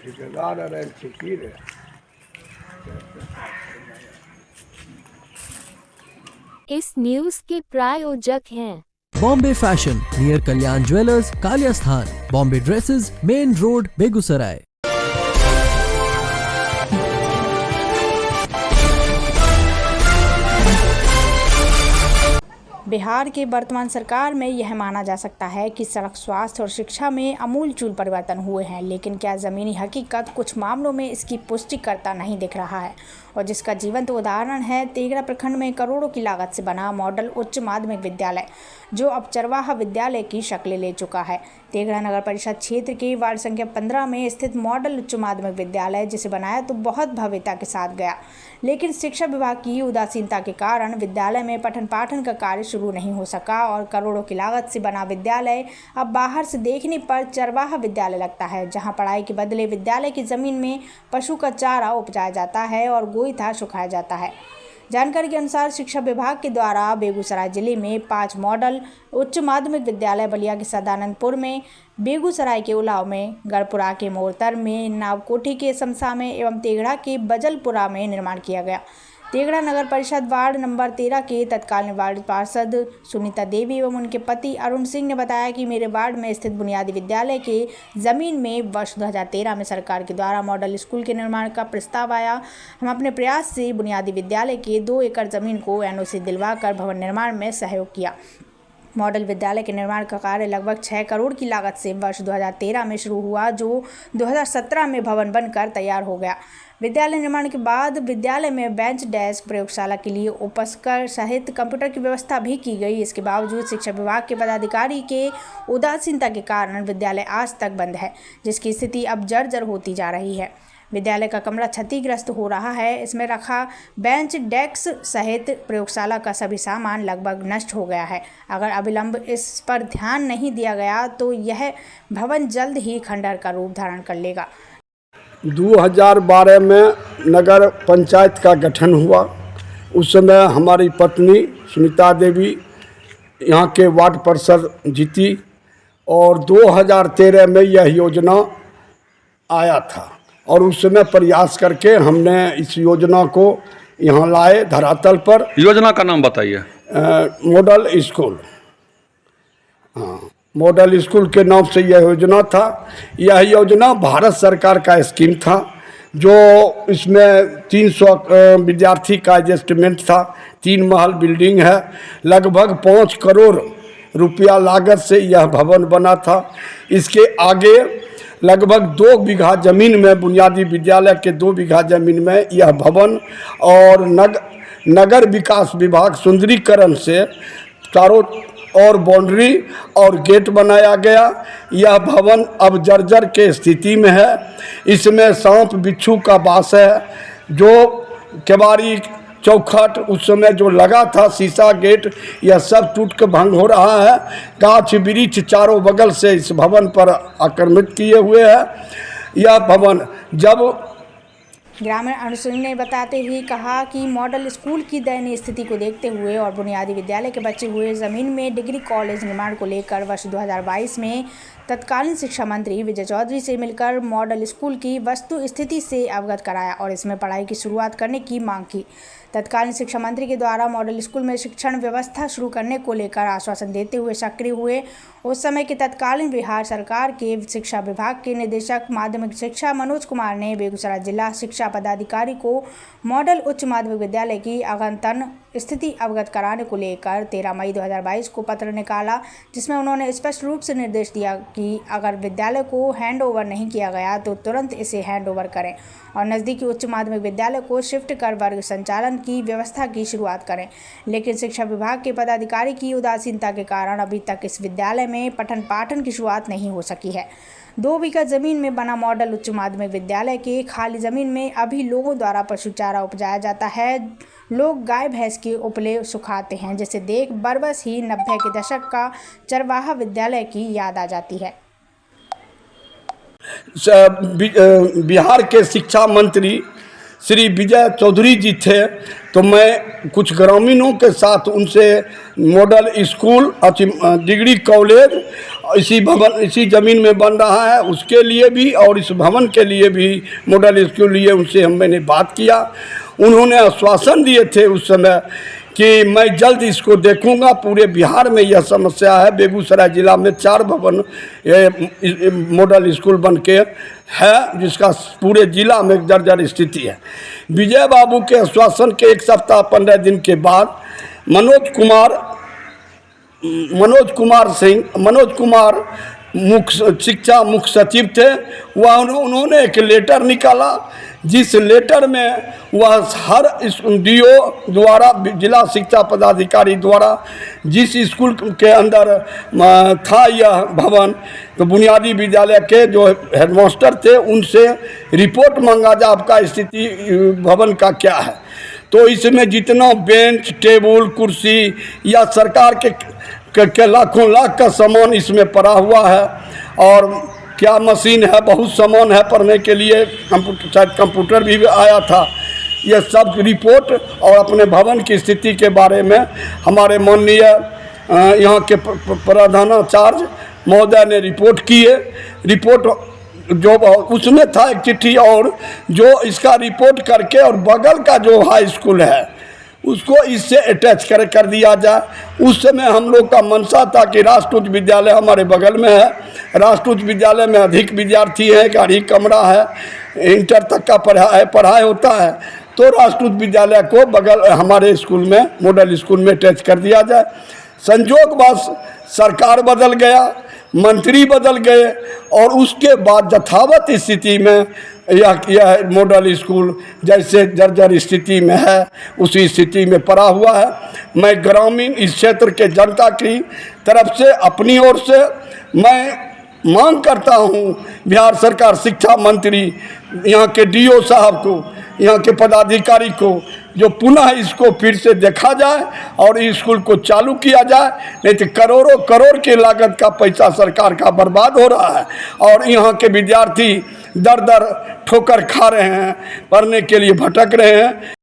ठेकेदार रहे ठेकी रहे। इस न्यूज के प्रायोजक हैं बॉम्बे फैशन नियर कल्याण ज्वेलर्स, कालिया स्थान, Bombay dresses, main road, Begusarai. Bihar के वर्तमान सरकार में यह माना जा सकता है कि सड़क, स्वास्थ्य और शिक्षा में आमूलचूल परिवर्तन हुए हैं, लेकिन क्या ज़मीनी हकीकत कुछ मामलों में इसकी पुष्टि करता नहीं दिख रहा है। और जिसका जीवंत उदाहरण है तेघड़ा प्रखंड में करोड़ों की लागत से बना मॉडल उच्च माध्यमिक विद्यालय, जो अब चरवाहा विद्यालय की शक्ल ले चुका है। तेघड़ा नगर परिषद क्षेत्र के वार्ड संख्या 15 में स्थित मॉडल उच्च माध्यमिक विद्यालय जिसे बनाया तो बहुत भव्यता के साथ गया, लेकिन शिक्षा विभाग की उदासीनता के कारण विद्यालय में पठन पाठन का कार्य शुरू नहीं हो सका और करोड़ों की लागत से बना विद्यालय अब बाहर से देखने पर चरवाहा विद्यालय लगता है, जहां पढ़ाई के बदले विद्यालय की जमीन में पशु का चारा उपजाया जाता है और गोईठा सुखाया जाता है। जानकारी के अनुसार शिक्षा विभाग के द्वारा बेगूसराय जिले में 5 मॉडल उच्च माध्यमिक विद्यालय बलिया के सदानंदपुर में, बेगूसराय के उलाव में, गढ़पुरा के मोरतर में, नावकोठी के समसा में एवं तेघड़ा के बजलपुरा में निर्माण किया गया। तेघड़ा नगर परिषद वार्ड नंबर 13 के तत्कालीन वार्ड पार्षद सुनीता देवी एवं उनके पति अरुण सिंह ने बताया कि मेरे वार्ड में स्थित बुनियादी विद्यालय के जमीन में वर्ष 2013 में सरकार के द्वारा मॉडल स्कूल के निर्माण का प्रस्ताव आया। हम अपने प्रयास से बुनियादी विद्यालय के 2 एकड़ जमीन को एनओसी दिलवाकर भवन निर्माण में सहयोग किया। मॉडल विद्यालय के निर्माण का कार्य लगभग 6 करोड़ की लागत से वर्ष 2013 में शुरू हुआ, जो 2017 में भवन बनकर तैयार हो गया। विद्यालय निर्माण के बाद विद्यालय में बेंच, डेस्क, प्रयोगशाला के लिए उपस्कर सहित कंप्यूटर की व्यवस्था भी की गई। इसके बावजूद शिक्षा विभाग के पदाधिकारी के उदासीनता के कारण विद्यालय आज तक बंद है, जिसकी स्थिति अब जर्जर होती जा रही है। विद्यालय का कमरा क्षतिग्रस्त हो रहा है। इसमें रखा बेंच, डेस्क सहित प्रयोगशाला का सभी सामान लगभग नष्ट हो गया है। अगर अविलंब इस पर ध्यान नहीं दिया गया तो यह भवन जल्द ही खंडहर का रूप धारण कर लेगा। 2012 में नगर पंचायत का गठन हुआ। उस समय हमारी पत्नी सुनीता देवी यहाँ के वार्ड पार्षद जीती और 2013 में यह योजना आया था और उस समय प्रयास करके हमने इस योजना को यहाँ लाए धरातल पर। योजना का नाम बताइए। मॉडल स्कूल, हाँ, मॉडल स्कूल के नाम से यह योजना था। यह योजना भारत सरकार का स्कीम था, जो इसमें 300 विद्यार्थी का एडजस्टमेंट था। 3 महल बिल्डिंग है। लगभग 5 करोड़ रुपया लागत से यह भवन बना था। इसके आगे लगभग 2 बीघा ज़मीन में, बुनियादी विद्यालय के 2 बीघा ज़मीन में यह भवन और नगर विकास विभाग सुंदरीकरण से चारों और बाउंड्री और गेट बनाया गया। यह भवन अब जर्जर के स्थिति में है। इसमें सांप बिच्छू का वास है। जो केवाड़ी चौखट उस समय जो लगा था, शीशा गेट, यह सब टूट के भंग हो रहा है। गाछ वृक्ष चारों बगल से इस भवन पर आक्रमित किए हुए हैं। यह भवन जब ग्रामीण अरुण सिंह ने बताते ही कहा कि मॉडल स्कूल की दयनीय स्थिति को देखते हुए और बुनियादी विद्यालय के बचे हुए ज़मीन में डिग्री कॉलेज निर्माण को लेकर वर्ष 2022 में तत्कालीन शिक्षा मंत्री विजय चौधरी से मिलकर मॉडल स्कूल की वस्तु स्थिति से अवगत कराया और इसमें पढ़ाई की शुरुआत करने की मांग की। तत्कालीन शिक्षा मंत्री के द्वारा मॉडल स्कूल में शिक्षण व्यवस्था शुरू करने को लेकर आश्वासन देते हुए सक्रिय हुए। उस समय के तत्कालीन बिहार सरकार के शिक्षा विभाग के निदेशक माध्यमिक शिक्षा मनोज कुमार ने बेगूसराय जिला शिक्षा पदाधिकारी को मॉडल उच्च माध्यमिक विद्यालय की अद्यतन स्थिति अवगत कराने को लेकर 13 मई 2022 को पत्र निकाला, जिसमें उन्होंने स्पष्ट रूप से निर्देश दिया कि अगर विद्यालय को हैंड ओवर नहीं किया गया तो तुरंत इसे हैंड ओवर करें और नज़दीकी उच्च माध्यमिक विद्यालय को शिफ्ट कर वर्ग संचालन की व्यवस्था की शुरुआत करें। लेकिन शिक्षा विभाग के पदाधिकारी की उदासीनता के कारण अभी तक इस विद्यालय में पठन पाठन की शुरुआत नहीं हो सकी है। 2 बीघा जमीन में बना मॉडल उच्च माध्यमिक विद्यालय के खाली जमीन में अभी लोगों द्वारा पशु चारा उपजाया जाता है। लोग गाय भैंस के उपले सुखाते हैं, जिसे देख बरबस ही 90 के दशक का चरवाहा विद्यालय की याद आ जाती है। बिहार के शिक्षा मंत्री श्री विजय चौधरी जी थे, तो मैं कुछ ग्रामीणों के साथ उनसे मॉडल स्कूल, डिग्री कॉलेज इसी भवन इसी ज़मीन में बन रहा है, उसके लिए भी और इस भवन के लिए भी मॉडल स्कूल लिए उनसे मैंने बात किया। उन्होंने आश्वासन दिए थे उस समय कि मैं जल्द इसको देखूंगा। पूरे बिहार में यह समस्या है, बेगूसराय ज़िला में 4 भवन मॉडल स्कूल बन के है, जिसका पूरे जिला में जर्जर स्थिति है। विजय बाबू के आश्वासन के 1 सप्ताह 15 दिन के बाद मनोज कुमार शिक्षा मुख्य सचिव थे, वह उन्होंने एक लेटर निकाला, जिस लेटर में वह हर DO द्वारा, जिला शिक्षा पदाधिकारी द्वारा जिस स्कूल के अंदर था यह भवन, तो बुनियादी विद्यालय के जो हेडमास्टर थे उनसे रिपोर्ट मांगा जा आपका स्थिति भवन का क्या है। तो इसमें जितना बेंच टेबल कुर्सी या सरकार के लाखों लाख का सामान इसमें पड़ा हुआ है, और क्या मशीन है, बहुत सामान है पढ़ने के लिए, शायद कंप्यूटर भी आया था। यह सब रिपोर्ट और अपने भवन की स्थिति के बारे में हमारे माननीय यहाँ के प्रधानाचार्य महोदय ने रिपोर्ट किए। रिपोर्ट जो उसमें था एक चिट्ठी, और जो इसका रिपोर्ट करके और बगल का जो हाई स्कूल है उसको इससे अटैच कर दिया जाए। उस समय हम लोग का मनसा था कि राष्ट्र उच्च विद्यालय हमारे बगल में है, राष्ट्र उच्च विद्यालय में अधिक विद्यार्थी हैं, गाड़ी कमरा है, इंटर तक का पढ़ाई होता है, तो राष्ट्र उच्च विद्यालय को बगल हमारे स्कूल में मॉडल स्कूल में अटैच कर दिया जाए। संयोगवश सरकार बदल गया, मंत्री बदल गए, और उसके बाद यथावत स्थिति में यह मॉडल स्कूल जैसे जर्जर स्थिति में है उसी स्थिति में पड़ा हुआ है। मैं ग्रामीण इस क्षेत्र के जनता की तरफ से अपनी ओर से मैं मांग करता हूं बिहार सरकार, शिक्षा मंत्री, यहाँ के DO साहब को, यहाँ के पदाधिकारी को, जो पुनः इसको फिर से देखा जाए और इस स्कूल को चालू किया जाए, नहीं तो करोड़ों करोड़ की लागत का पैसा सरकार का बर्बाद हो रहा है, और यहाँ के विद्यार्थी दर दर ठोकर खा रहे हैं, पढ़ने के लिए भटक रहे हैं।